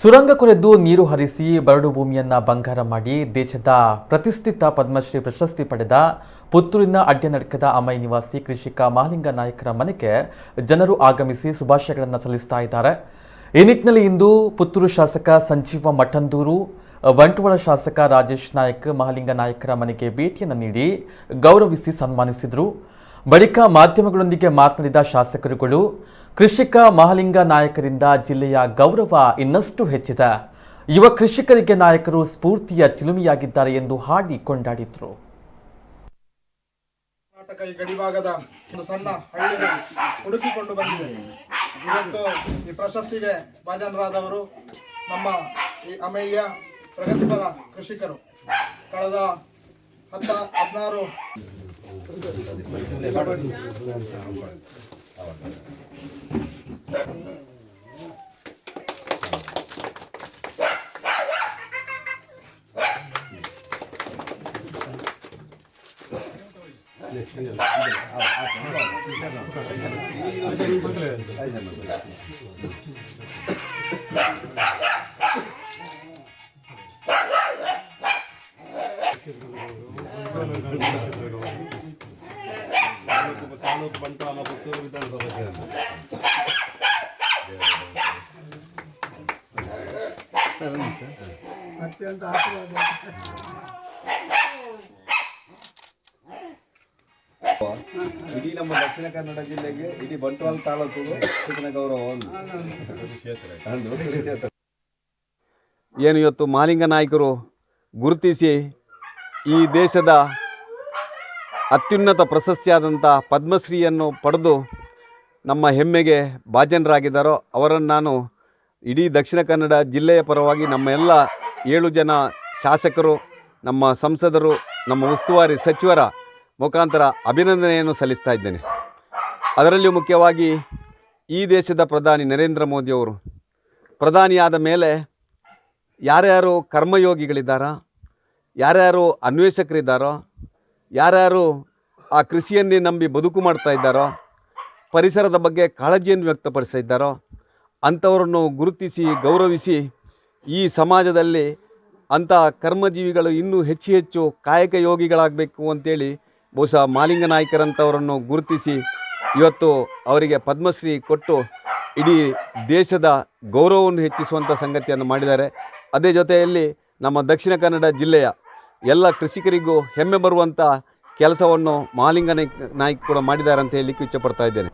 ಸುರಂಗ ಕೊರೆದು ನೀರು ಹರಿಸಿ ಬರಡು ಭೂಮಿಯನ್ನ ಬಂಗಾರ ಮಾಡಿ ದೇಶದ ಪ್ರತಿಷ್ಠಿತ ಪದ್ಮಶ್ರೀ ಪ್ರಶಸ್ತಿ ಪಡೆದ ಪುತ್ತೂರಿನ ಅಡ್ಯನಡ್ಕದ ಅಮೈ ನಿವಾಸಿ ಕೃಷಿಕ ಮಹಾಲಿಂಗ ನಾಯಕರ ಮನೆಗೆ ಜನರು ಆಗಮಿಸಿ ಶುಭಾಶಯಗಳನ್ನು ಸಲ್ಲಿಸ್ತಾ ಇದ್ದಾರೆ. ಈ ನಿಟ್ಟಿನಲ್ಲಿ ಇಂದು ಪುತ್ತೂರು ಶಾಸಕ ಸಂಜೀವ ಮಠಂದೂರು, ಬಂಟ್ವಾಳ ಶಾಸಕ ರಾಜೇಶ್ ನಾಯಕ್ ಮಹಾಲಿಂಗ ನಾಯಕರ ಮನೆಗೆ ಭೇಟಿಯನ್ನು ನೀಡಿ ಗೌರವಿಸಿ ಸನ್ಮಾನಿಸಿದರು. ಬಳಿಕ ಮಾಧ್ಯಮಗಳೊಂದಿಗೆ ಮಾತನಾಡಿದ ಶಾಸಕರುಗಳು, ಕೃಷಿಕ ಮಹಾಲಿಂಗ ನಾಯಕರಿಂದ ಜಿಲ್ಲೆಯ ಗೌರವ ಇನ್ನಷ್ಟು ಹೆಚ್ಚಿದೆ. ಯುವ ಕೃಷಿಕರಿಗೆ ನಾಯಕರು ಸ್ಫೂರ್ತಿಯ ಚಿಲುಮೆಯಾಗಿದ್ದಾರೆ ಎಂದು ಹಾಡಿ ಕೊಂಡಾಡಿದರು. ಕರ್ನಾಟಕ ಈ ಗಡಿಭಾಗದ ಒಂದು ಸಣ್ಣ ಹಳ್ಳಿಗೆ ಹುಡುಕಿಕೊಂಡು ಬಂದಿದೆ. ಇವತ್ತು ಈ ಪ್ರಶಸ್ತಿಗೆ ಭಾಜನರಾದವರು ನಮ್ಮ ಈ ಅಮೈಯ ಪ್ರಗತಿಪರ ಕೃಷಿಕರು. ಕಳೆದ 16 ಬಂಟ್ವಾಳ ಪುತ್ತೂರು ವಿಧಾನಸಭೆ ಅತ್ಯಂತ ಆಶೀರ್ವಾದ. ಇಡೀ ನಮ್ಮ ದಕ್ಷಿಣ ಕನ್ನಡ ಜಿಲ್ಲೆಗೆ ಇಡೀ ಬಂಟ್ವಾಳ ತಾಲೂಕಿಗೆ ಹೆಚ್ಚಿನ ಗೌರವ ಏನು ಇವತ್ತು ಮಹಾಲಿಂಗ ನಾಯಕರು ಗುರುತಿಸಿ ಈ ದೇಶದ ಅತ್ಯುನ್ನತ ಪ್ರಶಸ್ತಿಯಾದಂಥ ಪದ್ಮಶ್ರೀಯನ್ನು ಪಡೆದು ನಮ್ಮ ಹೆಮ್ಮೆಗೆ ಭಾಜನರಾಗಿದ್ದಾರೋ ಅವರನ್ನು ನಾನು ಇಡೀ ದಕ್ಷಿಣ ಕನ್ನಡ ಜಿಲ್ಲೆಯ ಪರವಾಗಿ ನಮ್ಮ ಎಲ್ಲ 7 ಜನ ಶಾಸಕರು, ನಮ್ಮ ಸಂಸದರು, ನಮ್ಮ ಉಸ್ತುವಾರಿ ಸಚಿವರ ಮುಖಾಂತರ ಅಭಿನಂದನೆಯನ್ನು ಸಲ್ಲಿಸ್ತಾ ಇದ್ದೇನೆ. ಅದರಲ್ಲಿಯೂ ಮುಖ್ಯವಾಗಿ ಈ ದೇಶದ ಪ್ರಧಾನಿ ನರೇಂದ್ರ ಮೋದಿಯವರು ಪ್ರಧಾನಿಯಾದ ಮೇಲೆ ಯಾರ್ಯಾರು ಕರ್ಮಯೋಗಿಗಳಿದ್ದಾರೋ, ಯಾರ್ಯಾರು ಅನ್ವೇಷಕರಿದ್ದಾರೋ, ಯಾರ್ಯಾರು ಆ ಕೃಷಿಯನ್ನೇ ನಂಬಿ ಬದುಕು ಮಾಡ್ತಾ ಇದ್ದಾರೋ, ಪರಿಸರದ ಬಗ್ಗೆ ಕಾಳಜಿಯನ್ನು ವ್ಯಕ್ತಪಡಿಸಿದ್ದಾರೋ ಅಂಥವರನ್ನು ಗುರುತಿಸಿ ಗೌರವಿಸಿ ಈ ಸಮಾಜದಲ್ಲಿ ಅಂಥ ಕರ್ಮಜೀವಿಗಳು ಇನ್ನೂ ಹೆಚ್ಚು ಕಾಯಕ ಯೋಗಿಗಳಾಗಬೇಕು ಅಂತೇಳಿ ಬಹುಶಃ ಮಹಾಲಿಂಗ ನಾಯಕರಂಥವರನ್ನು ಗುರುತಿಸಿ ಇವತ್ತು ಅವರಿಗೆ ಪದ್ಮಶ್ರೀ ಕೊಟ್ಟು ಇಡೀ ದೇಶದ ಗೌರವವನ್ನು ಹೆಚ್ಚಿಸುವಂಥ ಸಂಗತಿಯನ್ನು ಮಾಡಿದ್ದಾರೆ. ಅದೇ ಜೊತೆಯಲ್ಲಿ ನಮ್ಮ ದಕ್ಷಿಣ ಕನ್ನಡ ಜಿಲ್ಲೆಯ ಎಲ್ಲ ಕೃಷಿಕರಿಗೂ ಹೆಮ್ಮೆ ಬರುವಂಥ ಕೆಲಸವನ್ನು ಮಹಾಲಿಂಗ ನಾಯಕ್ ಕೂಡ ಮಾಡಿದ್ದಾರೆ ಅಂತ ಹೇಳಲಿಕ್ಕೆ ಇಚ್ಛೆಪಡ್ತಾ ಇದ್ದೇನೆ.